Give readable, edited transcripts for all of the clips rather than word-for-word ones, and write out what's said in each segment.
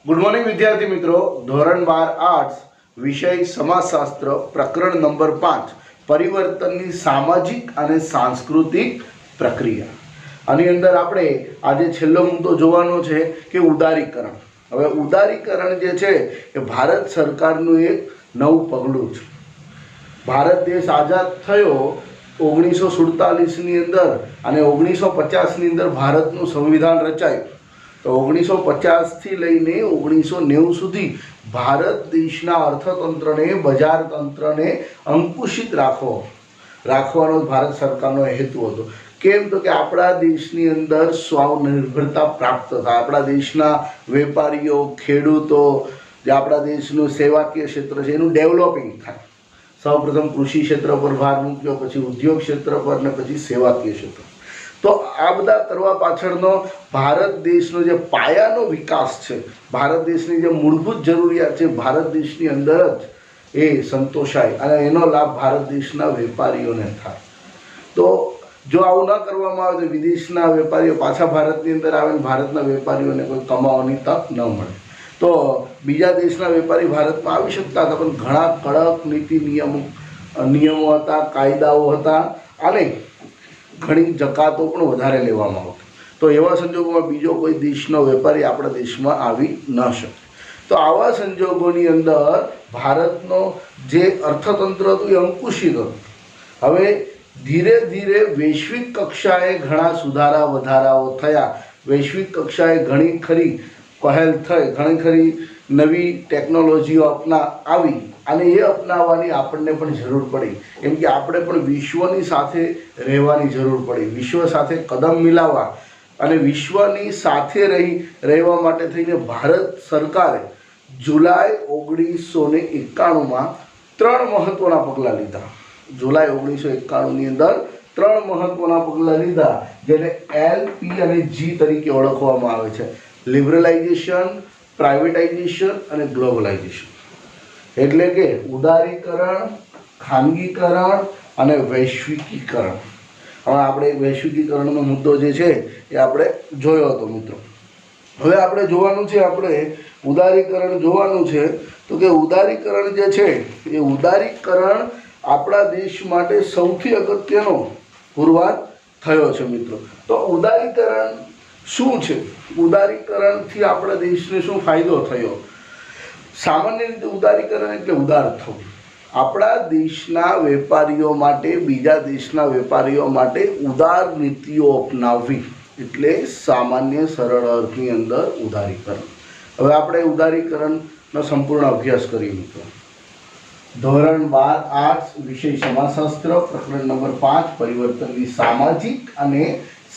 Good morning વિદ્યાર્થી મિત્રો, ધોરણ 12 આર્ટ્સ, વિષય સમાજશાસ્ત્ર, પ્રકરણ નંબર 5 પરિવર્તનની સામાજિક અને સાંસ્કૃતિક પ્રક્રિયા. આની અંદર આપણે આજે છેલ્લો મુદ્દો જોવાનો છે કે ઉદારીકરણ. હવે ઉદારીકરણ જે છે એ ભારત સરકારનું એક નવું પગલું છે. ભારત દેશ આઝાદ થયો 1947ની અંદર અને 1950ની અંદર ભારતનું સંવિધાન રચાયું. તો 1950થી લઈને 1990 સુધી ભારત દેશના અર્થતંત્રને, બજાર તંત્રને અંકુશિત રાખવાનો ભારત સરકારનો હેતુ હતો. કેમ? તો કે આપણા દેશની અંદર સ્વનિર્ભરતા પ્રાપ્ત થાય, આપણા દેશના વેપારીઓ, ખેડૂતો, જે આપણા દેશનું સેવાકીય ક્ષેત્ર છે એનું ડેવલપિંગ થાય. સૌપ્રથમ કૃષિ ક્ષેત્ર પર ભાર મૂક્યો, પછી ઉદ્યોગ ક્ષેત્ર પર ને પછી સેવાકીય ક્ષેત્ર. તો આ બધા કરવા પાછળનો ભારત દેશનો જે પાયાનો વિકાસ છે, ભારત દેશની જે મૂળભૂત જરૂરિયાત છે, ભારત દેશની અંદર જ એ સંતોષાય અને એનો લાભ ભારત દેશના વેપારીઓને થાય. તો જો આવું ન કરવામાં આવે તો વિદેશના વેપારીઓ પાછા ભારતની અંદર આવે ને ભારતના વેપારીઓને કોઈ કમાવાની તક ન મળે. તો બીજા દેશના વેપારી ભારતમાં આવી શકતા હતા, પણ ઘણા કડક નીતિ નિયમો હતા, કાયદાઓ હતા અને ઘણી જકાતો પણ વધારે લેવામાં આવતી. તો એવા સંજોગોમાં બીજો કોઈ દેશનો વેપારી આપણા દેશમાં આવી ન શકે. તો આવા સંજોગોની અંદર ભારતનો જે અર્થતંત્ર હતું એ અંકુશિત હતું. હવે ધીરે ધીરે વૈશ્વિક કક્ષાએ ઘણા સુધારા વધારાઓ થયા, વૈશ્વિક કક્ષાએ ઘણી ખરી પહેલ થઈ, ઘણી ખરી નવી ટેકનોલોજીઓ આવી અને એ અપનાવવાની આપણને પણ જરૂર પડી. કેમ કે આપણે પણ વિશ્વની સાથે રહેવાની જરૂર પડી, વિશ્વ સાથે કદમ મિલાવવા અને વિશ્વની સાથે રહેવા માટે થઈને ભારત સરકારે જુલાઈ 1991માં 3 મહત્ત્વના પગલાં લીધા. જુલાઈ 1991ની અંદર 3 મહત્ત્વના પગલાં લીધા, જેને L, P અને G તરીકે ઓળખવામાં આવે છે: લિબરલાઇઝેશન, પ્રાઇવેટાઇઝેશન અને ગ્લોબલાઇઝેશન. એટલે કે ઉદારીકરણ, ખાનગીકરણ અને વૈશ્વિકીકરણ. હવે આપણે વૈશ્વિકીકરણનો મુદ્દો જે છે એ આપણે જોયો હતો મિત્રો. હવે આપણે જોવાનું છે, આપણે ઉદારીકરણ જોવાનું છે. તો કે ઉદારીકરણ જે છે એ ઉદારીકરણ આપણા દેશ માટે સૌથી અગત્યનો પુરવાર થયો છે મિત્રો. તો ઉદારીકરણ શું છે? ઉદારીકરણથી આપણા દેશને શું ફાયદો થયો? સામાન્ય રીતે ઉદારીકરણ એટલે ઉદાર થવું. આપણા દેશના વેપારીઓ માટે, બીજા દેશના વેપારીઓ માટે ઉદાર નીતિઓ અપનાવવી એટલે સામાન્ય સરળ અર્થની અંદર ઉદારીકરણ. હવે આપણે ઉદારીકરણનો સંપૂર્ણ અભ્યાસ કરીએ મિત્રો. ધોરણ 12 આર્ટ્સ, વિષય સમાજશાસ્ત્ર, પ્રકરણ નંબર 5 પરિવર્તનની સામાજિક અને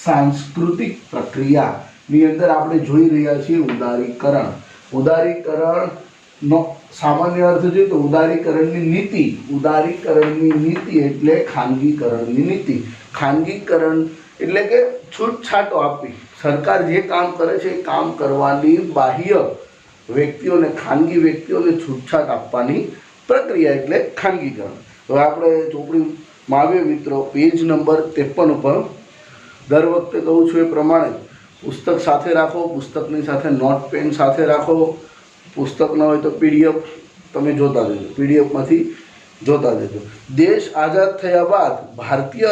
સાંસ્કૃતિક પ્રક્રિયાની અંદર આપણે જોઈ રહ્યા છીએ ઉદારીકરણ. ઉદારીકરણનો સામાન્ય અર્થ જોઈએ તો ઉદારીકરણની નીતિ. ઉદારીકરણની નીતિ એટલે ખાનગીકરણની નીતિ. ખાનગીકરણ એટલે કે છૂટછાટો આપવી. સરકાર જે કામ કરે છે એ કામ કરવાની બાહ્ય વ્યક્તિઓને, ખાનગી વ્યક્તિઓને છૂટછાટ આપવાની પ્રક્રિયા એટલે ખાનગીકરણ. હવે આપણે ચોપડીમાં આવીએ મિત્રો, પેજ નંબર 53 ઉપર. દર વખતે કહું છું એ પ્રમાણે પુસ્તક સાથે રાખો, પુસ્તકની સાથે નોટ પેન સાથે રાખો. પુસ્તક ન હોય તો PDF તમે જોતા જજો, PDFમાંથી જોતા જજો. દેશ આઝાદ થયા બાદ ભારતીય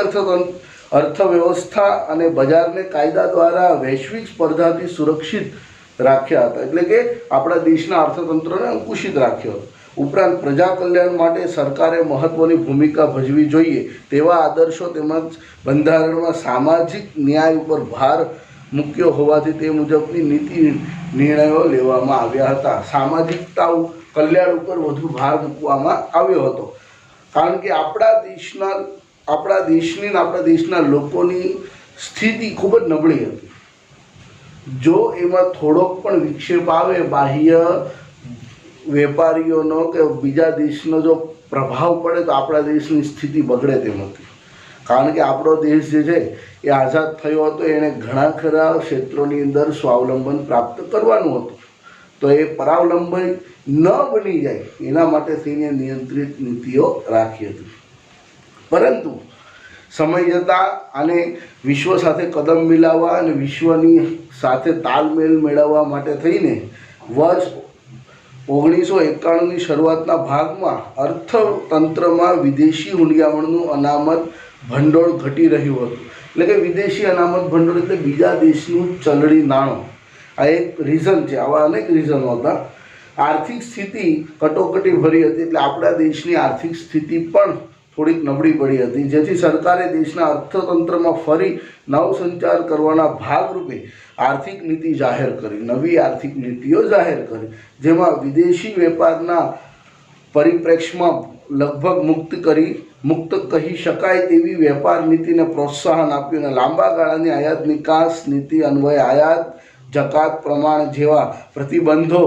અર્થવ્યવસ્થા અને બજારને કાયદા દ્વારા વૈશ્વિક સ્પર્ધાથી સુરક્ષિત રાખ્યા હતા. એટલે કે આપણા દેશના અર્થતંત્રને અંકુશિત રાખ્યો હતો. ઉપરાંત પ્રજા કલ્યાણ માટે સરકારે મહત્ત્વની ભૂમિકા ભજવી જોઈએ તેવા આદર્શો તેમજ બંધારણમાં સામાજિક ન્યાય ઉપર ભાર મૂક્યો હોવાથી તે મુજબની નીતિ નિર્ણયો લેવામાં આવ્યા હતા. સામાજિકતા કલ્યાણ ઉપર વધુ ભાર મૂકવામાં આવ્યો હતો. કારણ કે આપણા દેશના લોકોની સ્થિતિ ખૂબ જ નબળી હતી. જો એમાં થોડોક પણ વિક્ષેપ આવે, બાહ્ય વેપારીઓનો કે બીજા દેશનો જો પ્રભાવ પડે તો આપણા દેશની સ્થિતિ બગડે તેમ હતી. કારણ કે આપણો દેશ જે છે એ આઝાદ થયો હતો, એણે ઘણા ખરા ક્ષેત્રોની અંદર સ્વાવલંબન પ્રાપ્ત કરવાનું હતું. તો એ પરાવલંબન ન બની જાય એના માટે થઈને નિયંત્રિત નીતિઓ રાખી હતી. પરંતુ સમય જતાં અને વિશ્વ સાથે કદમ મિલાવવા અને વિશ્વની સાથે તાલમેલ મેળવવા માટે થઈને વર્ષ 1991ની શરૂઆતના ભાગમાં અર્થતંત્રમાં વિદેશી હુંડિયામણનું અનામત ભંડોળ ઘટી રહ્યું હતું. એટલે કે વિદેશી અનામત ભંડોળ એટલે બીજા દેશનું ચલણી નાણું. આ એક રીઝન છે. આવા અનેક રીઝનો હતા. આર્થિક સ્થિતિ કટોકટી ભરી હતી, એટલે આપણા દેશની આર્થિક સ્થિતિ પણ થોડીક નબળી પડી હતી, જેથી સરકારે દેશના અર્થતંત્રમાં ફરી નવસંચાર કરવાના ભાગરૂપે આર્થિક નીતિ જાહેર કરી, નવી આર્થિક નીતિઓ જાહેર કરી, જેમાં વિદેશી વેપારના પરિપ્રેક્ષ્યમાં લગભગ મુક્ત કહી શકાય તેવી વેપાર નીતિને પ્રોત્સાહન આપ્યું અને લાંબા ગાળાની આયાત નિકાસ નીતિ અન્વયે આયાત જકાત પ્રમાણ જેવા પ્રતિબંધો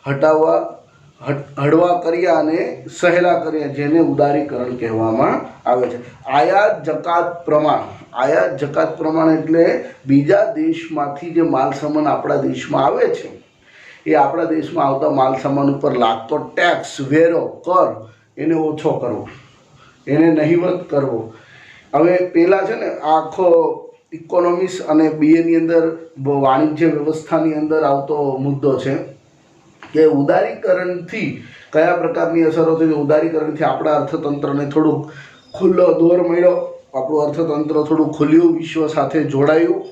હળવા કર્યા અને સહેલા કર્યા, જેને ઉદારીકરણ કહેવામાં આવે છે. આયાત જકાત પ્રમાણ એટલે બીજા દેશમાંથી જે માલ સામાન આપણા દેશમાં આવે છે, એ આપણા દેશમાં આવતા માલ સામાન ઉપર લાગતો ટેક્સ, વેરો, કર એને ઓછો કરવો, એને નહિવત કરવો. હવે પહેલાં છે ને આખો ઇકોનોમિક્સ અને બીએની અંદર વાણિજ્ય વ્યવસ્થાની અંદર આવતો મુદ્દો છે કે ઉદારીકરણથી કયા પ્રકારની અસરો થઈ. ઉદારીકરણથી આપણા અર્થતંત્રને થોડુંક ખુલ્લો દોર મળ્યો, આપણું અર્થતંત્ર થોડું ખુલ્યું, વિશ્વ સાથે જોડાયું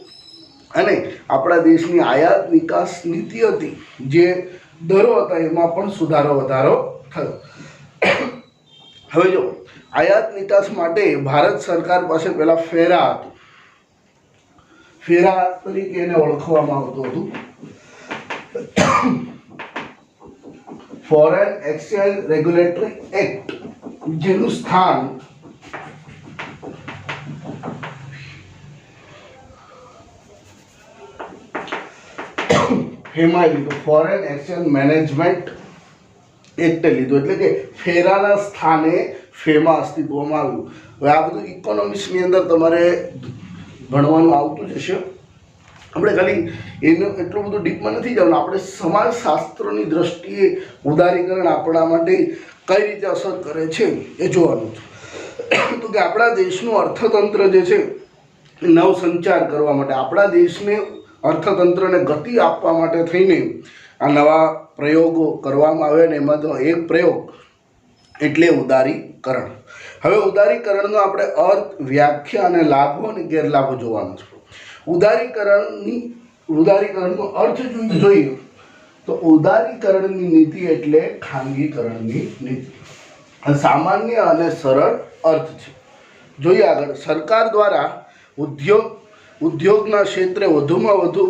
અને આપણા દેશની આયાત નિકાસ નીતિ હતી, જે દરો હતા એમાં પણ વધારો થયો. હવે જો આયાત નિકાસ માટે ભારત સરકાર પાસે પહેલાં ફેરા હતું. ફેરા તરીકે એને ઓળખવામાં આવતું હતું. ફોરેન એક્સચેન્જ રેગ્યુલેટરી એક્ટ, જેનું સ્થાન ફેમાએ લીધું. ફોરેન એક્સચેન્જ મેનેજમેન્ટ એક્ટે લીધું, એટલે કે ફેરાના સ્થાને ફેમા અસ્તિત્વમાં આવ્યું. હવે આ બધું ઇકોનોમિક્સની અંદર તમારે ભણવાનું આવતું જ હશે. આપણે ખાલી એનું એટલું બધું ડીપમાં નથી જવાનું. આપણે સમાજશાસ્ત્રની દ્રષ્ટિએ ઉદારીકરણ આપણા માટે કઈ રીતે અસર કરે છે એ જોવાનું છે. તો કે આપણા દેશનું અર્થતંત્ર જે છે એ નવસંચાર કરવા માટે, આપણા દેશને અર્થતંત્રને ગતિ આપવા માટે થઈને આ નવા પ્રયોગો કરવામાં આવે ને એમાં તો એક પ્રયોગ એટલે ઉદારીકરણ. હવે ઉદારીકરણનો આપણે અર્થ, વ્યાખ્યા અને લાભો અને ગેરલાભો જોવાનો છે. ઉદારીકરણનો અર્થ જોઈએ તો ઉદારીકરણની નીતિ એટલે ખાનગીકરણની નીતિ. સામાન્ય અને સરળ અર્થ છે. જોઈએ આગળ. સરકાર દ્વારા ઉદ્યોગના ક્ષેત્રે વધુમાં વધુ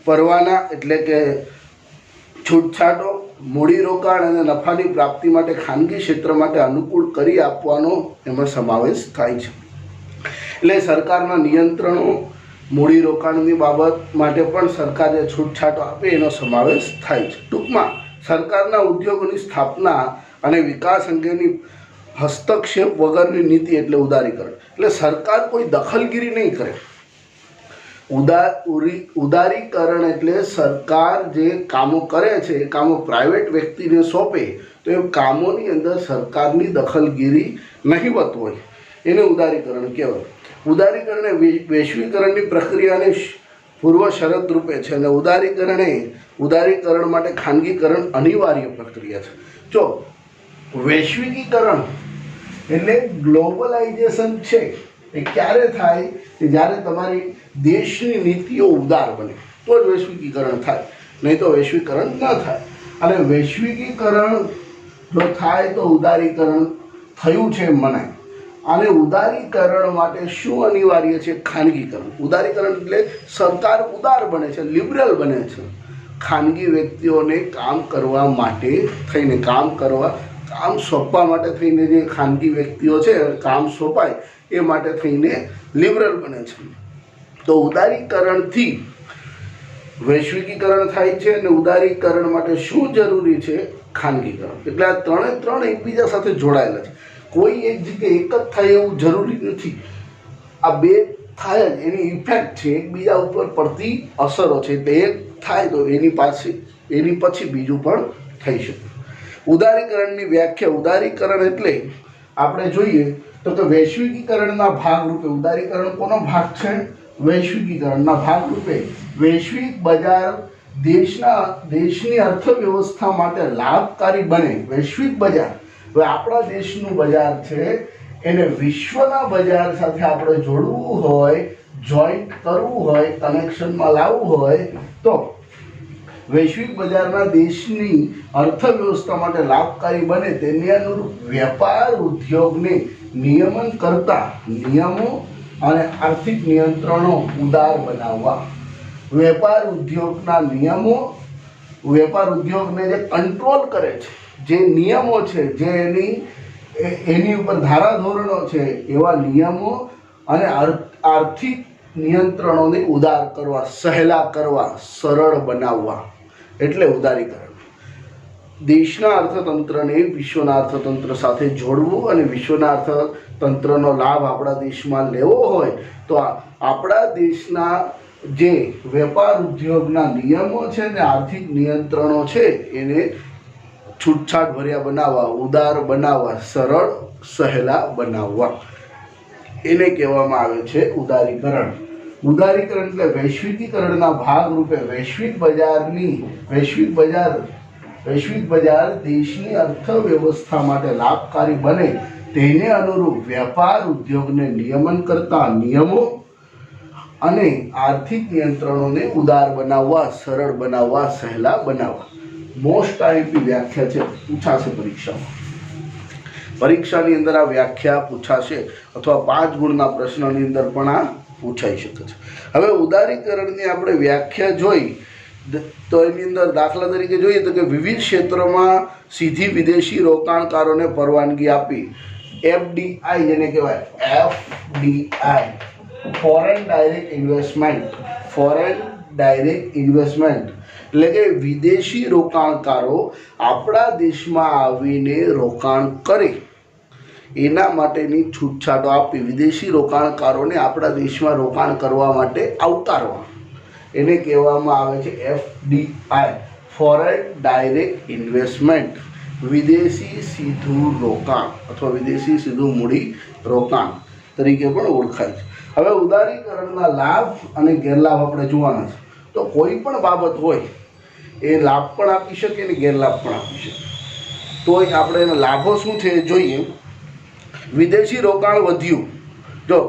પરવાના એટલે કે છૂટછાટો, મૂડીરોકાણ અને નફાની પ્રાપ્તિ માટે ખાનગી ક્ષેત્ર માટે અનુકૂળ કરી આપવાનો એમાં સમાવેશ થાય છે. એટલે સરકારના નિયંત્રણો, મૂડીરોકાણની બાબત માટે પણ સરકારે છૂટછાટો આપે એનો સમાવેશ થાય છે. ટૂંકમાં સરકારના ઉદ્યોગોની સ્થાપના અને વિકાસ અંગેની હસ્તક્ષેપ વગરની નીતિ એટલે ઉદારીકરણ. એટલે સરકાર કોઈ દખલગીરી નહીં કરે. ઉદારીકરણ એટલે સરકાર જે કામો કરે છે એ કામો પ્રાઇવેટ વ્યક્તિને સોંપે તો એ કામોની અંદર સરકારની દખલગીરી નહિવત હોય, એને ઉદારીકરણ કહેવાય. ઉદારીકરણ એ વૈશ્વિકરણની પ્રક્રિયાને પૂર્વ શરત રૂપે છે અને ઉદારીકરણ માટે ખાનગીકરણ અનિવાર્ય પ્રક્રિયા છે. જો વૈશ્વિકીકરણ એટલે ગ્લોબલાઇઝેશન છે એ ક્યારે થાય કે જ્યારે તમારી દેશની નીતિઓ ઉદાર બને તો જ વૈશ્વિકીકરણ થાય, નહીં તો વૈશ્વિકરણ ન થાય. અને વૈશ્વિકીકરણ જો થાય તો ઉદારીકરણ થયું છે એમ મનાય. અને ઉદારીકરણ માટે શું અનિવાર્ય છે? ખાનગીકરણ. ઉદારીકરણ એટલે સરકાર ઉદાર બને છે, લિબરલ બને છે. ખાનગી વ્યક્તિઓને કામ કરવા માટે થઈને, કામ સોંપવા માટે થઈને જે ખાનગી વ્યક્તિઓ છે કામ સોંપાય એ માટે થઈને લિબરલ બને છે. તો ઉદારીકરણથી વૈશ્વિકીકરણ થાય છે અને ઉદારીકરણ માટે શું જરૂરી છે? ખાનગીકરણ. એટલે આ ત્રણ એકબીજા સાથે જોડાયેલા છે. કોઈ એક જગ્યાએ એક જ થાય એવું જરૂરી નથી. આ બે થાય જ એની ઇફેક્ટ છે, એકબીજા ઉપર પડતી અસરો છે. એટલે એક થાય તો એની પછી બીજું પણ થઈ શકે. ઉદારીકરણની વ્યાખ્યા. ઉદારીકરણ એટલે આપણે જોઈએ તો કે વૈશ્વિકીકરણના ભાગરૂપે, ઉદારીકરણ કોનો ભાગ છે? વૈશ્વિકીકરણના ભાગરૂપે વૈશ્વિક બજાર દેશની અર્થવ્યવસ્થા માટે લાભકારી બને વૈશ્વિક બજાર. હવે આપણા દેશનું બજાર છે એને વિશ્વના બજાર સાથે આપણે જોડવું હોય, જોઈન્ટ કરવું હોય, કનેક્શનમાં લાવવું હોય તો વૈશ્વિક બજારના દેશની અર્થવ્યવસ્થા માટે લાભકારી બને તેની અનુરૂપ વેપાર ઉદ્યોગને નિયમન કરતા નિયમો અને આર્થિક નિયંત્રણો ઉદાર બનાવવા. વેપાર ઉદ્યોગના નિયમો, વેપાર ઉદ્યોગને જે કંટ્રોલ કરે છે, જે નિયમો છે, જે એની ઉપર ધારાધોરણો છે, એવા નિયમો અને આર્થિક નિયંત્રણોને ઉદાર કરવા, સહેલા કરવા, સરળ બનાવવા, એટલે ઉદારીકરણ. દેશના અર્થતંત્રને વિશ્વના અર્થતંત્ર સાથે જોડવું અને વિશ્વના અર્થતંત્રનો લાભ આપણા દેશમાં લેવો હોય તો આપણા દેશના જે વેપાર ઉદ્યોગના નિયમો છે ને આર્થિક નિયંત્રણો છે એને છૂટછાટ ભર્યા બનાવવા, ઉદાર બનાવવા, સરળ સહેલા બનાવવા, એને કહેવામાં આવે છે ઉદારીકરણ. ઉદારીકરણ એટલે વૈશ્વિકીકરણના ભાગરૂપે વૈશ્વિક બજાર દેશની અર્થવ્યવસ્થા માટે લાભકારી બને તેને અનુરૂપ વેપાર ઉદ્યોગને નિયમન કરતા નિયમો અને આર્થિક નિયંત્રણોને ઉદાર બનાવવા, સરળ બનાવવા, સહેલા બનાવવા. મોસ્ટ આઈએમપી વ્યાખ્યા છે, પૂછાશે પરીક્ષામાં. પરીક્ષાની અંદર આ વ્યાખ્યા પૂછાશે અથવા 5 ગુણના પ્રશ્નની અંદર પણ આ પૂછાઈ શકે છે. હવે ઉદારીકરણની આપણે વ્યાખ્યા જોઈ તો એની અંદર દાખલા તરીકે જોઈએ તો કે વિવિધ ક્ષેત્રોમાં સીધી વિદેશી રોકાણકારોને પરવાનગી આપી. એફડીઆઈ જેને કહેવાય, એફડીઆઈ ફોરેન ડાયરેક્ટ ઇન્વેસ્ટમેન્ટ એટલે કે વિદેશી રોકાણકારો આપણા દેશમાં આવીને રોકાણ કરે એના માટેની છૂટછાટો આપી. વિદેશી રોકાણકારોને આપણા દેશમાં રોકાણ કરવા માટે આવકારવા, એને કહેવામાં આવે છે એફડીઆઈ, ફોરેન ડાયરેક્ટ ઇન્વેસ્ટમેન્ટ, વિદેશી સીધું રોકાણ અથવા વિદેશી સીધું મૂડી રોકાણ તરીકે પણ ઓળખાય છે. હવે ઉદારીકરણના લાભ અને ગેરલાભ આપણે જોવાના છે. તો કોઈ પણ બાબત હોય એ લાભ પણ આપી શકે અને ગેરલાભ પણ આપી શકે. તો આપણે એના લાભો શું છે એ જોઈએ. વિદેશી રોકાણ વધ્યું. જો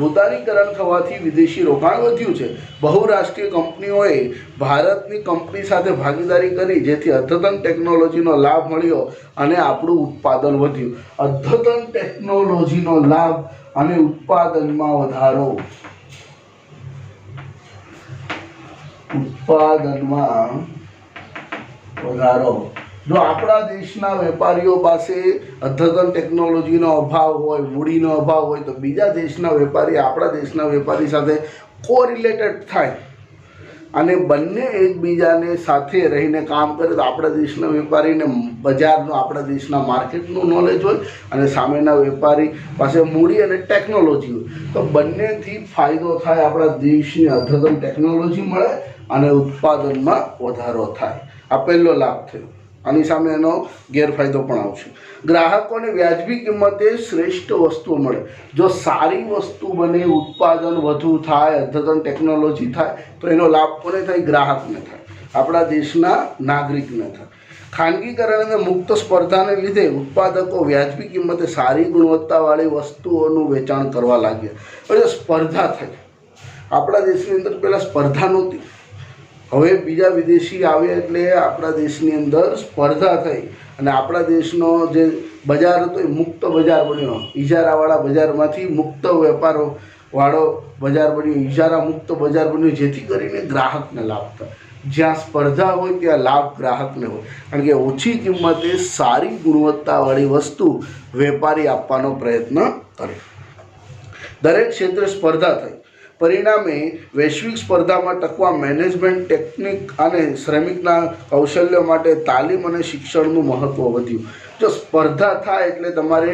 ઉદારીકરણ થવાથી વિદેશી રોકાણ વધ્યું છે. બહુરાષ્ટ્રીય કંપનીઓએ ભારતની કંપની સાથે ભાગીદારી કરી જેથી અદ્યતન ટેકનોલોજીનો લાભ મળ્યો અને આપણું ઉત્પાદન વધ્યું. અદ્યતન ટેકનોલોજીનો લાભ અને ઉત્પાદનમાં વધારો. જો આપણા દેશના વેપારીઓ પાસે અદ્યતન ટેકનોલોજીનો અભાવ હોય, મૂડીનો અભાવ હોય તો બીજા દેશના વેપારી આપણા દેશના વેપારી સાથે કોરિલેટેડ થાય અને બંને એકબીજાને સાથે રહીને કામ કરે તો આપણા દેશના વેપારીને બજારનું, આપણા દેશના માર્કેટનું નોલેજ હોય અને સામેના વેપારી પાસે મૂડી અને ટેકનોલોજી હોય તો બંનેથી ફાયદો થાય. આપણા દેશની અદ્યતન ટેકનોલોજી મળે અને ઉત્પાદનમાં વધારો થાય. આ પહેલો લાભ થયો. આની સામે એનો ગેરફાયદો પણ આવશે. ગ્રાહકોને વ્યાજબી કિંમતે શ્રેષ્ઠ વસ્તુઓ મળે. જો સારી વસ્તુ બને, ઉત્પાદન વધુ થાય, અદ્યતન ટેકનોલોજી થાય તો એનો લાભ કોને થાય? ગ્રાહકને થાય, આપણા દેશના નાગરિકને થાય. ખાનગીકરણ અને મુક્ત સ્પર્ધાને લીધે ઉત્પાદકો વ્યાજબી કિંમતે સારી ગુણવત્તાવાળી વસ્તુઓનું વેચાણ કરવા લાગ્યા. હવે સ્પર્ધા થઈ. આપણા દેશની અંદર પહેલાં સ્પર્ધા નહોતી. હવે બીજા વિદેશી આવ્યા એટલે આપણા દેશની અંદર સ્પર્ધા થઈ અને આપણા દેશનો જે બજાર હતો એ મુક્ત બજાર બન્યો. ઇજારાવાળા બજારમાંથી મુક્ત વેપારવાળો બજાર બન્યો, ઇજારા મુક્ત બજાર બન્યું, જેથી કરીને ગ્રાહકને લાભ થાય. જ્યાં સ્પર્ધા હોય ત્યાં લાભ ગ્રાહકને હોય, કારણ કે ઓછી કિંમતે સારી ગુણવત્તાવાળી વસ્તુ વેપારી આપવાનો પ્રયત્ન કરે. દરેક ક્ષેત્રે સ્પર્ધા થઈ. પરિણામે વૈશ્વિક સ્પર્ધામાં ટકવા મેનેજમેન્ટ ટેકનિક અને શ્રમિકના કૌશલ્ય માટે તાલીમ અને શિક્ષણનું મહત્ત્વ વધ્યું. જો સ્પર્ધા થાય એટલે તમારે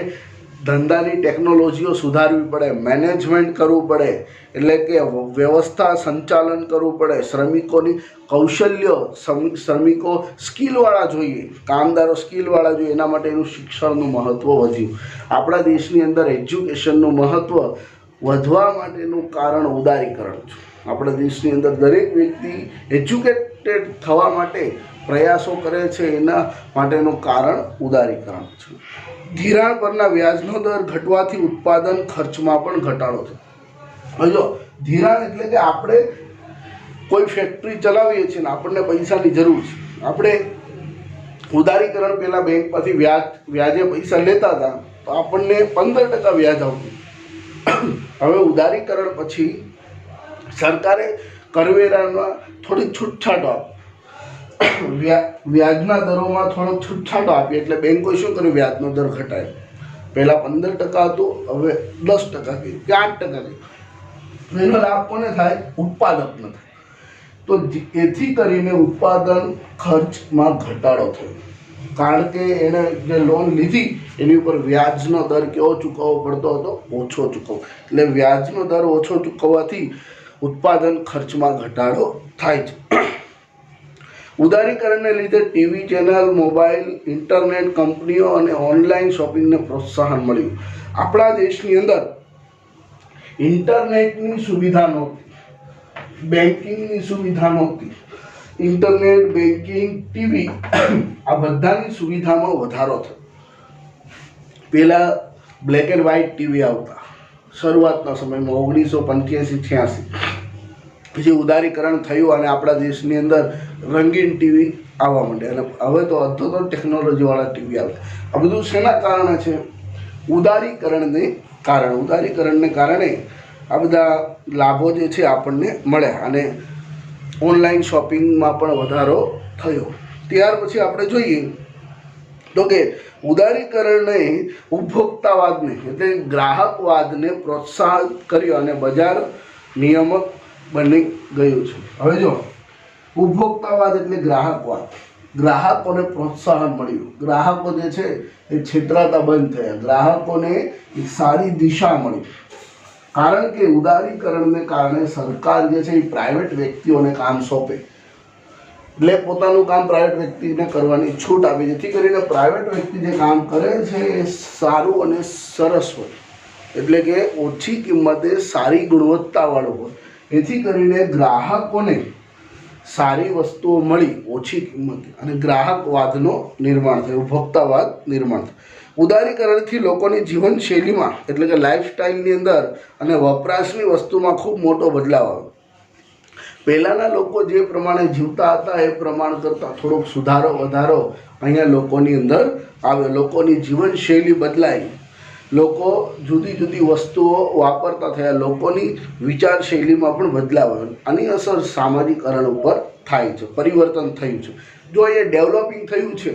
ધંધાની ટેકનોલોજીઓ સુધારવી પડે, મેનેજમેન્ટ કરવું પડે, એટલે કે વ્યવસ્થા સંચાલન કરવું પડે, શ્રમિકોની કૌશલ્ય, શ્રમિકો સ્કિલવાળા જોઈએ, કામદારો સ્કિલવાળા જોઈએ, એના માટે એનું શિક્ષણનું મહત્ત્વ વધ્યું. આપણા દેશની અંદર એજ્યુકેશનનું મહત્ત્વ વધવા માટેનું કારણ ઉદારીકરણ છે. આપણા દેશની અંદર દરેક વ્યક્તિ એજ્યુકેટ કનેક્ટેડ થવા માટે પ્રયાસો કરે છે, એના માટેનું કારણ ઉદારીકરણ છે. ધિરાણ પરના વ્યાજનો દર ઘટવાથી ઉત્પાદન ખર્ચમાં પણ ઘટાડો થયો. હવે જો ધિરાણ એટલે કે આપણે કોઈ ફેક્ટરી ચલાવીએ છીએ ને આપણને પૈસાની જરૂર છે, આપણે ઉદારીકરણ પહેલાં બેંકમાંથી વ્યાજે પૈસા લેતા હતા તો આપણને 15% વ્યાજ આવતું. હવે ઉદારીકરણ પછી સરકારે કરવેરામાં થોડીક છૂટછાટો આપી, વ્યાજના દરોમાં થોડોક છૂટછાટો આપી, એટલે બેંકોએ શું કર્યું, વ્યાજનો દર ઘટાડ્યો. પહેલાં 15% હતું, હવે 10% કર્યું કે 8% કર્યું. એનો લાભ કોને થાય? ઉત્પાદકને થાય. તો એથી કરીને ઉત્પાદન ખર્ચમાં ઘટાડો થયો, કારણ કે એણે જે લોન લીધી એની ઉપર વ્યાજનો દર કેવો ચૂકવવો પડતો હતો? ઓછો ચૂકવવો. એટલે વ્યાજનો દર ઓછો ચૂકવવાથી ઉત્પાદન ખર્ચમાં ઘટાડો થાય છે. ઉદારીકરણને લીધે ટીવી ચેનલ, મોબાઈલ, ઇન્ટરનેટ કંપનીઓ અને ઓનલાઈન શોપિંગને પ્રોત્સાહન મળ્યું. આપણા દેશની અંદર ઇન્ટરનેટની સુવિધા નહોતી, બેન્કિંગની સુવિધા નહોતી. ઇન્ટરનેટ, બેન્કિંગ, ટીવી આ બધાની સુવિધામાં વધારો થયો. પહેલાં બ્લેક એન્ડ વ્હાઇટ ટીવી આવતા શરૂઆતના સમયમાં 1985-86. પછી ઉદારીકરણ થયું અને આપણા દેશની અંદર રંગીન ટીવી આવવા માંડ્યા, અને હવે તો અદ્ભુત ટેકનોલોજીવાળા ટીવી આવે. આ બધું શેના કારણે છે? ઉદારીકરણને કારણે. ઉદારીકરણને કારણે આ બધા લાભો જે છે આપણને મળ્યા અને ઓનલાઈન શોપિંગમાં પણ વધારો થયો. ત્યાર પછી આપણે જોઈએ તો કે ઉદારીકરણે ઉપભોક્તાવાદને એટલે ગ્રાહકવાદને પ્રોત્સાહિત કર્યો અને બજાર નિયામક બની ગયું છે. હવે જો ઉપભોક્તાવાદ એટલે ગ્રાહકવાદ, ગ્રાહકોને પ્રોત્સાહન મળ્યું. ગ્રાહકો જે છે એ છેતરાતા બંધ થયા, ગ્રાહકોને એક સારી દિશા મળી. કારણ કે ઉદારીકરણને કારણે સરકાર જે છે એ પ્રાઇવેટ વ્યક્તિઓને કામ સોંપે, એટલે પોતાનું કામ પ્રાઇવેટ વ્યક્તિને કરવાની છૂટ આપે, જેથી કરીને પ્રાઇવેટ વ્યક્તિ જે કામ કરે છે એ સારું અને સરસ હોય, એટલે કે ઓછી કિંમતે સારી ગુણવત્તાવાળું હોય. એથી કરીને ગ્રાહકોને સારી વસ્તુઓ મળી ઓછી કિંમતે અને ગ્રાહકવાદનો નિર્માણ થયું, ઉપભોક્તાવાદ નિર્માણ થયું. ઉદારીકરણથી લોકોની જીવનશૈલીમાં એટલે કે લાઈફસ્ટાઈલની અંદર અને વપરાશની વસ્તુમાં ખૂબ મોટો બદલાવ આવ્યો. પહેલાંના લોકો જે પ્રમાણે જીવતા હતા એ પ્રમાણ કરતાં થોડોક સુધારો વધારો અહીંયા લોકોની અંદર આવ્યો. લોકોની જીવનશૈલી બદલાઈ, લોકો જુદી જુદી વસ્તુઓ વાપરતા થયા, લોકોની વિચારશૈલીમાં પણ બદલાવ આવ્યો. આની અસર સામાજિકરણ ઉપર થાય છે, પરિવર્તન થયું છે. જો એ ડેવલપિંગ થયું છે,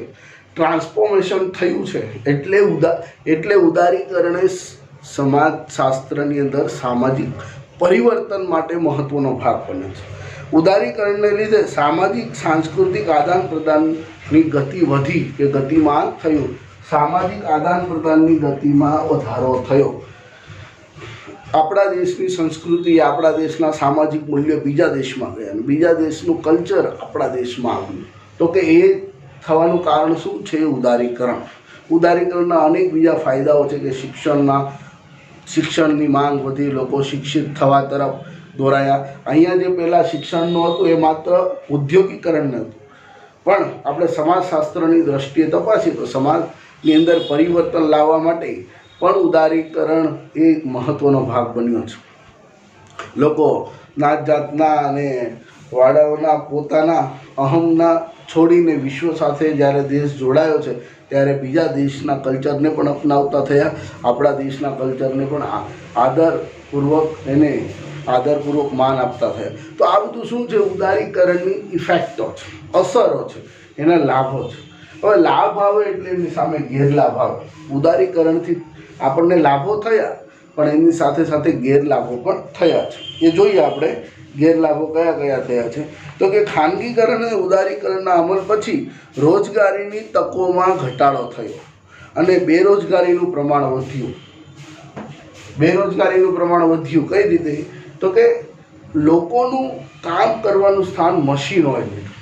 ટ્રાન્સફોર્મેશન થયું છે, એટલે ઉદારીકરણે સમાજશાસ્ત્રની અંદર સામાજિક પરિવર્તન માટે મહત્ત્વનો ભાગ બન્યો છે. ઉદારીકરણને લીધે સામાજિક સાંસ્કૃતિક આદાન પ્રદાનની ગતિ વધી કે ગતિમાન થયું. સામાજિક આદાન પ્રદાનની ગતિમાં વધારો થયો. આપણા દેશની સંસ્કૃતિ, આપણા દેશના સામાજિક મૂલ્યો બીજા દેશમાં ગયા અને બીજા દેશનું કલ્ચર આપણા દેશમાં આવ્યું. તો કે એ થવાનું કારણ શું છે? ઉદારીકરણ. ઉદારીકરણના અનેક બીજા ફાયદાઓ છે કે શિક્ષણની માંગ વધી, લોકો શિક્ષિત થવા તરફ દોરાયા. અહીંયા જે પહેલાં શિક્ષણનું હતું એ માત્ર ઉદ્યોગીકરણ નહોતું, પણ આપણે સમાજશાસ્ત્રની દ્રષ્ટિએ તપાસીએ તો સમાજની અંદર પરિવર્તન લાવવા માટે પણ ઉદારીકરણ એ મહત્ત્વનો ભાગ બન્યો છે. લોકો નાત જાતના અને વાડાઓના પોતાના અહમના છોડીને વિશ્વ સાથે જ્યારે દેશ જોડાયો છે ત્યારે બીજા દેશના કલ્ચરને પણ અપનાવતા થયા, આપણા દેશના કલ્ચરને પણ આદરપૂર્વક માન આપતા થયા. તો આ બધું શું છે? ઉદારીકરણની ઇફેક્ટો છે, અસરો છે, એના લાભો છે. હવે લાભ આવે એટલે એની સામે ગેરલાભ આવે. ઉદારીકરણથી આપણને લાભો થયા પણ એની સાથે સાથે ગેરલાભો પણ થયા છે. એ જોઈએ આપણે ગેરલાભો કયા કયા થયા છે. તો કે ખાનગીકરણ અને ઉદારીકરણના અમલ પછી રોજગારીની તકોમાં ઘટાડો થયો અને બેરોજગારીનું પ્રમાણ વધ્યું. બેરોજગારીનું પ્રમાણ વધ્યું કઈ રીતે? તો કે લોકોનું કામ કરવાનું સ્થાન મશીનોએ લીધું,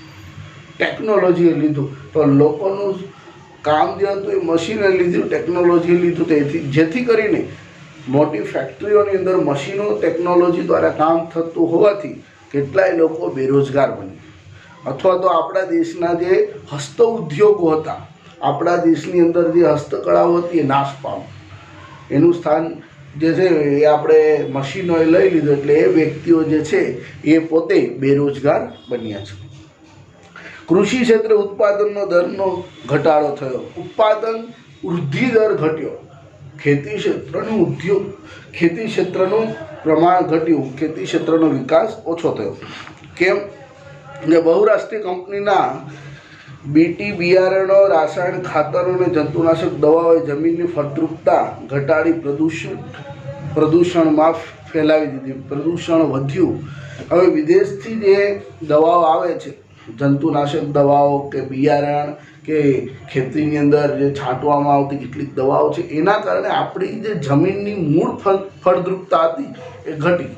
ટેકનોલોજીએ લીધું. તો લોકોનું કામ જે હતું એ મશીને લીધું, ટેકનોલોજીએ લીધું. જેથી કરીને મોટી ફેક્ટરીઓની અંદર મશીનો ટેકનોલોજી દ્વારા કામ થતું હોવાથી કેટલાય લોકો બેરોજગાર બન્યા. અથવા તો આપણા દેશના જે હસ્ત ઉદ્યોગો હતા, આપણા દેશની અંદર જે હસ્તકળાઓ હતી એ નાશ પામી. એનું સ્થાન જે છે એ આપણે મશીનોએ લઈ લીધું, એટલે એ વ્યક્તિઓ જે છે એ પોતે બેરોજગાર બન્યા છે. કૃષિ ક્ષેત્રે ઉત્પાદનનો દરનો ઘટાડો થયો, ઉત્પાદન વૃદ્ધિ દર ઘટ્યો, ખેતી ક્ષેત્રનું પ્રમાણ ઘટ્યું, ખેતી ક્ષેત્રનો વિકાસ ઓછો થયો. કેમ કે બહુરાષ્ટ્રીય કંપનીના બીટી બિયારણો, રાસાયણિક ખાતરો અને જંતુનાશક દવાઓએ જમીનની ફળદ્રુપતા ઘટાડી, પ્રદૂષણમાં ફેલાવી દીધી, પ્રદૂષણ વધ્યું. હવે વિદેશથી જે દવાઓ આવે છે, જંતુનાશક દવાઓ કે બિયારણ કે ખેતીની અંદર જે છાંટવામાં આવતી કેટલીક દવાઓ છે, એના કારણે આપણી જે જમીનની મૂળ ફળદ્રુપતા હતી એ ઘટી.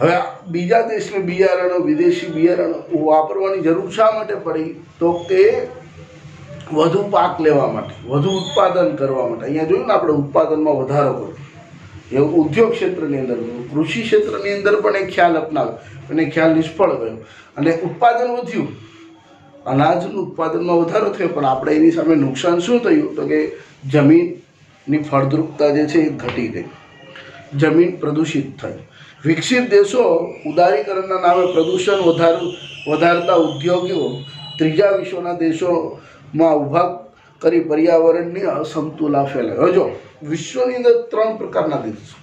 હવે બીજા દેશને બિયારણો, વિદેશી બિયારણો વાપરવાની જરૂર શા માટે પડી? તો કે વધુ પાક લેવા માટે, વધુ ઉત્પાદન કરવા માટે. અહીંયા જોયું ને આપણે, ઉત્પાદનમાં વધારો કર્યો. એવું ઉદ્યોગ ક્ષેત્રની અંદર, કૃષિ ક્ષેત્રની અંદર પણ એક ખ્યાલ અપનાવ્યો અને ખ્યાલ નિષ્ફળ ગયો અને ઉત્પાદન વધ્યું, અનાજનું ઉત્પાદનમાં વધારો થયો, પણ આપણે એની સામે નુકસાન શું થયું? તો કે જમીનની ફળદ્રુપતા જે છે એ ઘટી ગઈ, જમીન પ્રદૂષિત થઈ. વિકસિત દેશો ઉદારીકરણના નામે પ્રદૂષણ વધારતા ઉદ્યોગો ત્રીજા વિશ્વના દેશોમાં ઊભા કરી પર્યાવરણની અસમતુલા ફેલાય. હવે જો વિશ્વની અંદર 3 પ્રકારના દેશ છે,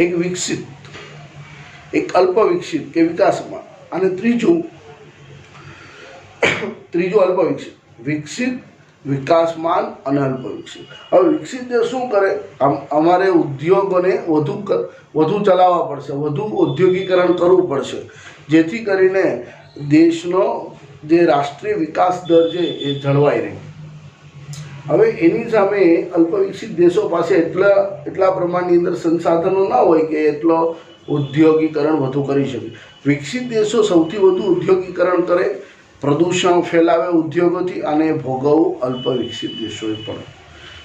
એક વિકસિત, એક અલ્પ વિકસિત કે વિકાસમાં, અને ત્રીજું અલ્પ વિકસિત. વિકસિત, વિકાસમાન અને અલ્પ વિકસિત. હવે વિકસિત દેશ શું કરે? અમારે ઉદ્યોગોને વધુ ચલાવવા પડશે, વધુ ઔદ્યોગિકરણ કરવું પડશે, જેથી કરીને દેશનો જે રાષ્ટ્રીય વિકાસ દર છે એ જળવાઈ રહે. હવે એની સામે અલ્પ વિકસિત દેશો પાસે એટલા પ્રમાણની અંદર સંસાધનો ના હોય કે એટલો ઔદ્યોગિકરણ વધુ કરી શકે. વિકસિત દેશો સૌથી વધુ ઔદ્યોગિકરણ કરે, પ્રદૂષણ ફેલાવે ઉદ્યોગોથી, અને ભોગવવું અલ્પ વિકસિત દેશોએ પણ.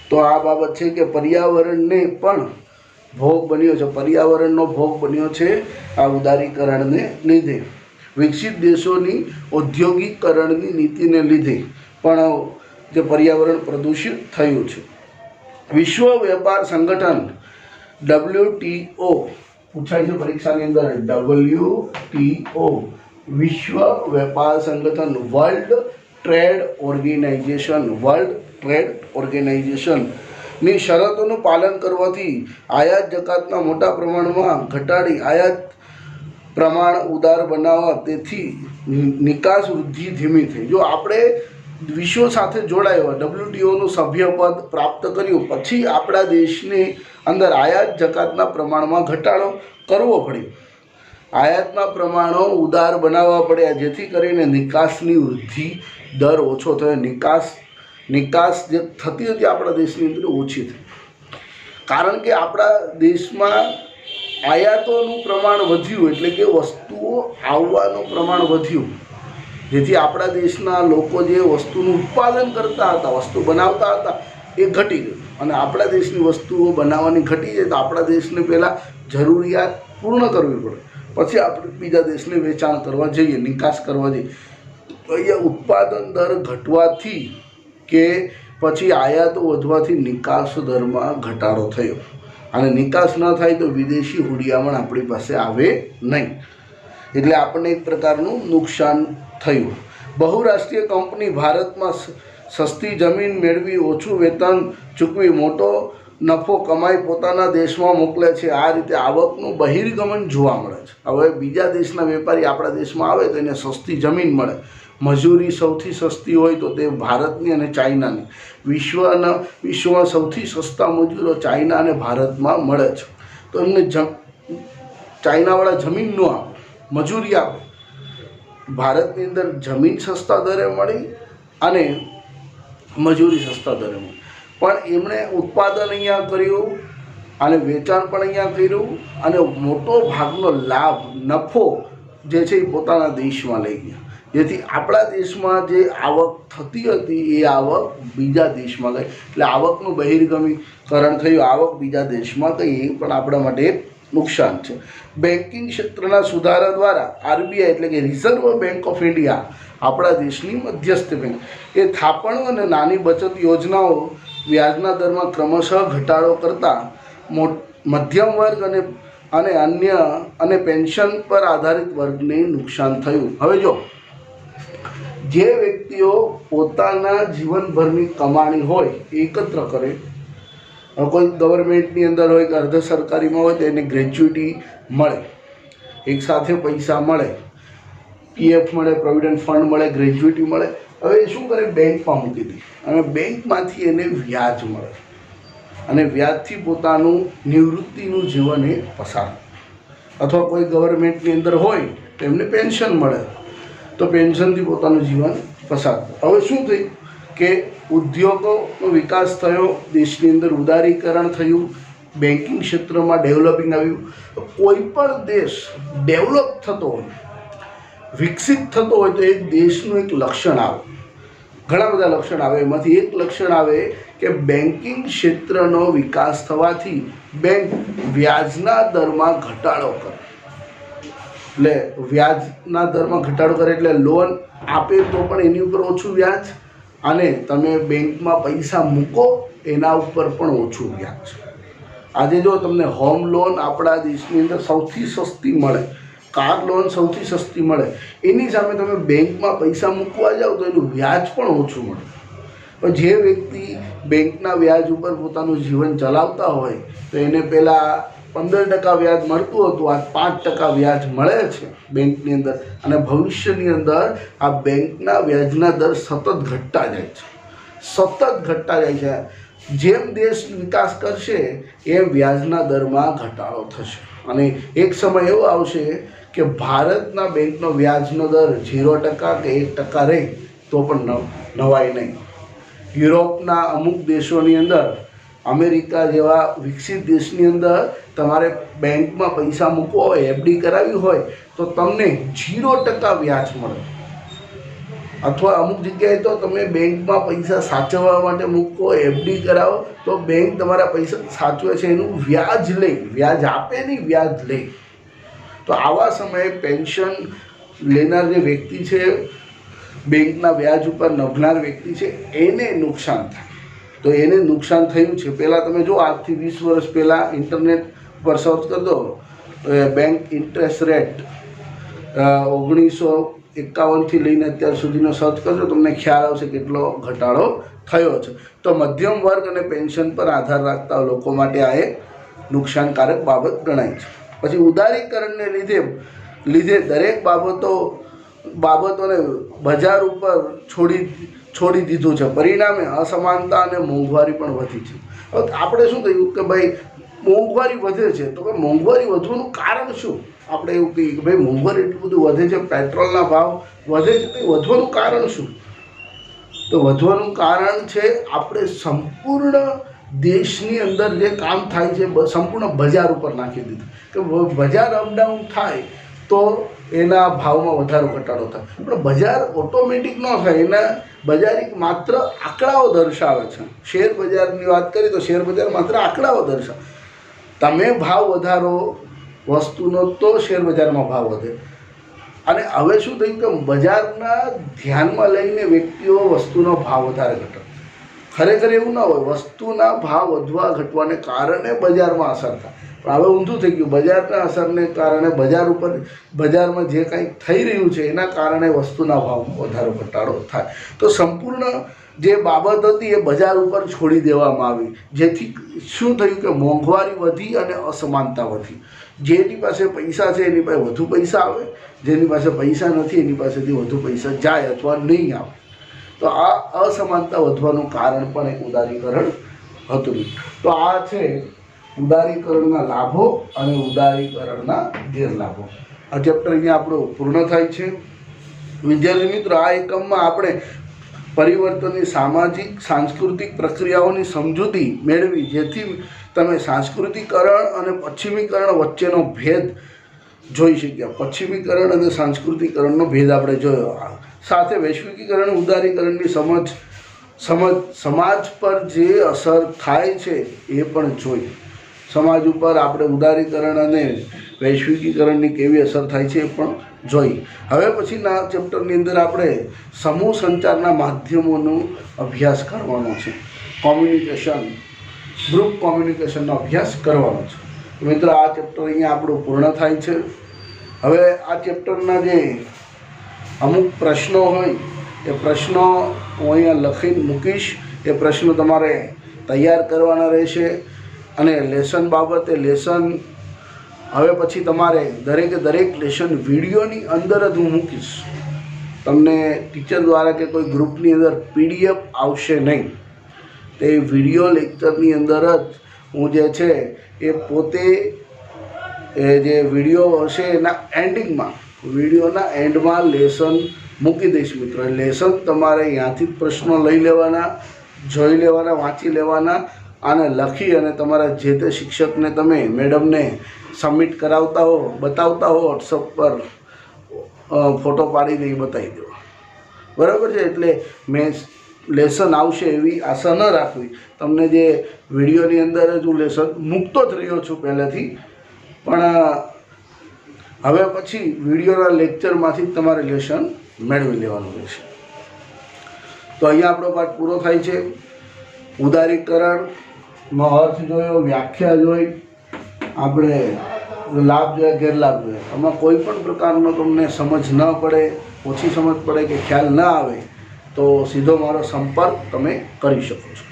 તો આ બાબત છે કે પર્યાવરણને પણ ભોગ બન્યો છે, પર્યાવરણનો ભોગ બન્યો છે આ ઉદારીકરણને લીધે. વિકસિત દેશોની ઔદ્યોગિકરણની નીતિને લીધે પણ જે પર્યાવરણ પ્રદૂષિત થયું છે. વિશ્વ વેપાર સંગઠન WTO પૂછાય છે પરીક્ષાની અંદર, WTO વિશ્વ વેપાર સંગઠન, વર્લ્ડ ટ્રેડ ઓર્ગેનાઇઝેશનની શરતોનું પાલન કરવાથી આયાત જકાતના મોટા પ્રમાણમાં ઘટાડી આયાત પ્રમાણ ઉદાર બનાવવા, તેથી નિકાસ વૃદ્ધિ ધીમી થઈ. જો આપણે વિશ્વ સાથે જોડાયો, WTOનું સભ્યપદ પ્રાપ્ત કર્યું, પછી આપણા દેશની અંદર આયાત જકાતના પ્રમાણમાં ઘટાડો કરવો પડ્યો, આયાતના પ્રમાણો ઉદાર બનાવવા પડ્યા, જેથી કરીને નિકાસની વૃદ્ધિ દર ઓછો થયો. નિકાસ જે થતી હતી આપણા દેશની અંદર ઓછી થઈ, કારણ કે આપણા દેશમાં આયાતોનું પ્રમાણ વધ્યું, એટલે કે વસ્તુઓ આવવાનું પ્રમાણ વધ્યું, જેથી આપણા દેશના લોકો જે વસ્તુનું ઉત્પાદન કરતા હતા, વસ્તુ બનાવતા હતા, એ ઘટી ગયું. અને આપણા દેશની વસ્તુઓ બનાવવાની ઘટી જાય તો આપણા દેશને પહેલાં જરૂરિયાત પૂર્ણ કરવી પડે, પછી આપણે બીજા દેશને વેચાણ કરવા જઈએ, નિકાસ કરવા જઈએ. તો અહીંયા ઉત્પાદન દર ઘટવાથી કે પછી આયાતો વધવાથી નિકાસ દરમાં ઘટાડો થયો, અને નિકાસ ન થાય તો વિદેશી હુંડિયામણ આપણી પાસે આવે નહીં, એટલે આપણને એક પ્રકારનું નુકસાન થયું. બહુરાષ્ટ્રીય કંપની ભારતમાં સસ્તી જમીન મેળવી, ઓછું વેતન ચૂકવી, મોટો નફો કમાઈ પોતાના દેશમાં મોકલે છે. આ રીતે આવકનું બહિર્ગમન જોવા મળે છે. હવે બીજા દેશના વેપારી આપણા દેશમાં આવે તો એને સસ્તી જમીન મળે, મજૂરી સૌથી સસ્તી હોય તો તે ભારતની અને ચાઇનાની. વિશ્વમાં સૌથી સસ્તા મજૂરો ચાઇના અને ભારતમાં મળે છે. તો એમને ચાઇનાવાળા જમીન ન આપે, મજૂરી આપે. ભારતની અંદર જમીન સસ્તા દરે મળી અને મજૂરી સસ્તા દરે મળી, પણ એમણે ઉત્પાદન અહીંયા કર્યું અને વેચાણ પણ અહીંયા કર્યું, અને મોટો ભાગનો લાભ, નફો જે છે એ પોતાના દેશમાં લઈ ગયા, જેથી આપણા દેશમાં જે આવક થતી હતી એ આવક બીજા દેશમાં ગઈ, એટલે આવકનું બહિર્ગમીકરણ થયું, આવક બીજા દેશમાં ગઈ. એ પણ આપણા માટે નુકસાન છે। બેન્કિંગ ક્ષેત્રના સુધારા દ્વારા આરબીઆઈ એટલે કે રિઝર્વ બેંક ઓફ ઇન્ડિયા આપણા દેશની મધ્યસ્થ બેંક એ થાપણો અને નાની બચત યોજનાઓ વ્યાજના દરમાં ક્રમશઃ ઘટાડો કરતા મધ્યમ વર્ગ અને અન્ય અને પેન્શન પર આધારિત વર્ગને નુકસાન થયું। હવે જો જે વ્યક્તિઓ પોતાના જીવનભરની કમાણી હોય એકત્ર કરે, કોઈ ગવર્મેન્ટની અંદર હોય કે અર્ધ સરકારીમાં હોય તો એને ગ્રેચ્યુટી મળે, એકસાથે પૈસા મળે, પીએફ મળે, પ્રોવિડન્ટ ફંડ મળે, ગ્રેચ્યુટી મળે। હવે એ શું કરે, બેંકમાં મૂકી દે અને બેંકમાંથી એને વ્યાજ મળે અને વ્યાજથી પોતાનું નિવૃત્તિનું જીવન એ પસાર, અથવા કોઈ ગવર્મેન્ટની અંદર હોય તો એમને પેન્શન મળે તો પેન્શનથી પોતાનું જીવન પસાર। હવે શું થયું કે ઉદ્યોગોનો વિકાસ થયો, દેશની અંદર ઉદારીકરણ થયું, બેન્કિંગ ક્ષેત્રમાં ડેવલપિંગ આવ્યું। તો કોઈ પણ દેશ ડેવલપ થતો હોય, વિકસિત થતો હોય તો એક દેશનું એક લક્ષણ આવે, ઘણા બધા લક્ષણ આવે, એમાંથી એક લક્ષણ આવે કે બેન્કિંગ ક્ષેત્રનો વિકાસ થવાથી બેંક વ્યાજના દરમાં ઘટાડો કરે। એટલે વ્યાજના દરમાં ઘટાડો કરે એટલે લોન આપે તો પણ એની ઉપર ઓછું વ્યાજ, અને તમે બેંકમાં પૈસા મૂકો એના ઉપર પણ ઓછું વ્યાજ। આજે જો તમને હોમ લોન આપણા દેશની અંદર સૌથી સસ્તી મળે, કાર લોન સૌથી સસ્તી મળે, એની સામે તમે બેંકમાં પૈસા મૂકવા જાઓ તો એનું વ્યાજ પણ ઓછું મળે। પણ જે વ્યક્તિ બેંકના વ્યાજ ઉપર પોતાનું જીવન ચલાવતા હોય તો એને પહેલાં 15% વ્યાજ મળતું હતું, આ 5% વ્યાજ મળે છે બેંકની અંદર, અને ભવિષ્યની અંદર આ બેંકના વ્યાજના દર સતત ઘટતા જાય છે, સતત ઘટતા જાય છે। જેમ દેશ વિકાસ કરશે એમ વ્યાજના દરમાં ઘટાડો થશે અને એક સમય એવો આવશે કે ભારતના બેંકનો વ્યાજનો દર 0% કે 1% રહે તો પણ નવાય નહીં। યુરોપના અમુક દેશોની અંદર, અમેરિકા જેવા વિકસિત દેશની અંદર તમારે બેંકમાં પૈસા મૂકવા હોય, એફડી કરાવી હોય તો તમને 0% વ્યાજ મળે, અથવા અમુક જગ્યાએ તો તમે બેંકમાં પૈસા સાચવવા માટે મૂકો, એફડી કરાવો તો બેંક તમારા પૈસા સાચવે છે એનું વ્યાજ લે, વ્યાજ આપે નહીં, વ્યાજ લે। તો આવા સમયે પેન્શન લેનાર જે વ્યક્તિ છે, બેંકના વ્યાજ ઉપર નભનાર વ્યક્તિ છે, એને નુકસાન થાય। તો એને નુકસાન થયું છે। પહેલાં તમે જો આજથી 20 વર્ષ પહેલાં ઇન્ટરનેટ પર સર્ચ કરજો બેંક ઇન્ટરેસ્ટ રેટ 1951થી લઈને અત્યાર સુધીનો સર્ચ કરજો, તમને ખ્યાલ આવશે કેટલો ઘટાડો થયો છે। તો મધ્યમ વર્ગ અને પેન્શન પર આધાર રાખતા લોકો માટે આ એક નુકસાનકારક બાબત ગણાય છે। પછી ઉદારીકરણને લીધે દરેક બાબતોને બજાર ઉપર છોડી દીધું છે, પરિણામે અસમાનતા અને મોંઘવારી પણ વધી છે। હવે આપણે શું કહ્યું કે ભાઈ મોંઘવારી વધે છે, તો કે મોંઘવારી વધવાનું કારણ શું? આપણે એવું કહીએ કે ભાઈ મોંઘવારી એટલું બધું વધે છે, પેટ્રોલના ભાવ વધે છે, તો વધવાનું કારણ શું? તો વધવાનું કારણ છે આપણે સંપૂર્ણ દેશની અંદર જે કામ થાય છે સંપૂર્ણ બજાર ઉપર નાખી દીધું, કે બજાર અપડાઉન થાય તો એના ભાવમાં વધારો ઘટાડો થાય, પણ બજાર ઓટોમેટિક ન થાય, એના બજાર એક માત્ર આંકડાઓ દર્શાવે છે। શેર બજારની વાત કરીએ તો શેર બજાર માત્ર આંકડાઓ દર્શાવે, તમે ભાવ વધારો વસ્તુનો તો શેર બજારમાં ભાવ વધે। અને હવે શું થયું કે બજારના ધ્યાનમાં લઈને વ્યક્તિઓ વસ્તુનો ભાવ વધારે ઘટાડે, ખરેખર એવું ના હોય, વસ્તુના ભાવ વધવા ઘટવાને કારણે બજારમાં અસર થાય, પણ હવે ઊંધું થઈ ગયું, બજારના અસરને કારણે બજારમાં જે કંઈક થઈ રહ્યું છે એના કારણે વસ્તુના ભાવમાં વધારો ઘટાડો થાય। તો સંપૂર્ણ જે બાબત હતી એ બજાર ઉપર છોડી દેવામાં આવી, જેથી શું થયું કે મોંઘવારી વધી અને અસમાનતા વધી। જેની પાસે પૈસા છે એની પાસે વધુ પૈસા આવે, જેની પાસે પૈસા નથી એની પાસેથી વધુ પૈસા જાય અથવા નહીં આવે। તો આ અસમાનતા વધવાનું કારણ પણ એક ઉદારીકરણ હતું। તો આ છે ઉદારીકરણના લાભો અને ઉદારીકરણના ગેરલાભો। આ ચેપ્ટર અહીંયા આપણું પૂર્ણ થાય છે। વિદ્યાર્થી મિત્રો, આ એકમમાં આપણે પરિવર્તનની સામાજિક સાંસ્કૃતિક પ્રક્રિયાઓની સમજૂતી મેળવી, જેથી તમે સાંસ્કૃતિકરણ અને પશ્ચિમીકરણ વચ્ચેનો ભેદ જોઈ શક્યા। પશ્ચિમીકરણ અને સાંસ્કૃતિકરણનો ભેદ આપણે જોયો, સાથે વૈશ્વિકીકરણ ઉદારીકરણની સમાજ પર જે અસર થાય છે એ પણ જોઈ। સમાજ ઉપર આપણે ઉદારીકરણ અને વૈશ્વિકીકરણની કેવી અસર થાય છે એ પણ જોઈ. હવે પછીના ચેપ્ટરની અંદર આપણે સમૂહ સંચારના માધ્યમોનો અભ્યાસ કરવાનો છે. કોમ્યુનિકેશન, ગ્રુપ કોમ્યુનિકેશનનો અભ્યાસ કરવાનો છે. તો મિત્રો આ ચેપ્ટર અહીંયા આપણું પૂર્ણ થાય છે. હવે આ ચેપ્ટરના જે અમુક પ્રશ્નો હોય એ પ્રશ્નો હું અહીંયા લખીને મૂકીશ. એ પ્રશ્નો તમારે તૈયાર કરવાના રહેશે. અને લેસન બાબતે લેસન હવે પછી તમારે દરેક લેસન વિડીયોની અંદર જ હું મૂકીશ. તમને ટીચર દ્વારા કે કોઈ ગ્રુપની અંદર PDF આવશે નહીં. તે વિડીયો લેક્ચરની અંદર જ હું જે છે એ પોતે જે વિડીયો હશે એના એન્ડિંગમાં, વિડીયોના એન્ડમાં લેસન મૂકી દઈશ મિત્રો. લેસન તમારે ત્યાંથી જ પ્રશ્નો લઈ લેવાના, જોઈ લેવાના, વાંચી લેવાના અને લખી અને તમારા જે તે શિક્ષકને તમે મેડમને સબમિટ કરાવતા હો, બતાવતા હો વોટ્સઅપ પર ફોટો પાડીને એ બતાવી દેવા. બરાબર છે? એટલે મેં લેસન આવશે એવી આશા ન રાખવી. તમને જે વિડીયોની અંદર જ હું લેસન મૂકતો જ રહ્યો છું પહેલેથી, પણ હવે પછી વિડીયોના લેક્ચરમાંથી જ તમારે લેસન મેળવી લેવાનું રહેશે. તો અહીંયા આપણો પાઠ પૂરો થાય છે. ઉદારીકરણનો અર્થ જોયો, વ્યાખ્યા જોઈ, આપણે લાભ જોયા, ગેરલાભ જોયા. આમાં કોઈ પણ પ્રકારનો તમને સમજ ન પડે, ઓછી સમજ પડે કે ખ્યાલ ન આવે તો સીધો મારો સંપર્ક તમે કરી શકો છો.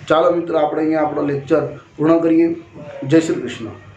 ચાલો મિત્રો, આપણે અહીંયા આપણો લેક્ચર પૂર્ણ કરીએ. જય શ્રી કૃષ્ણ.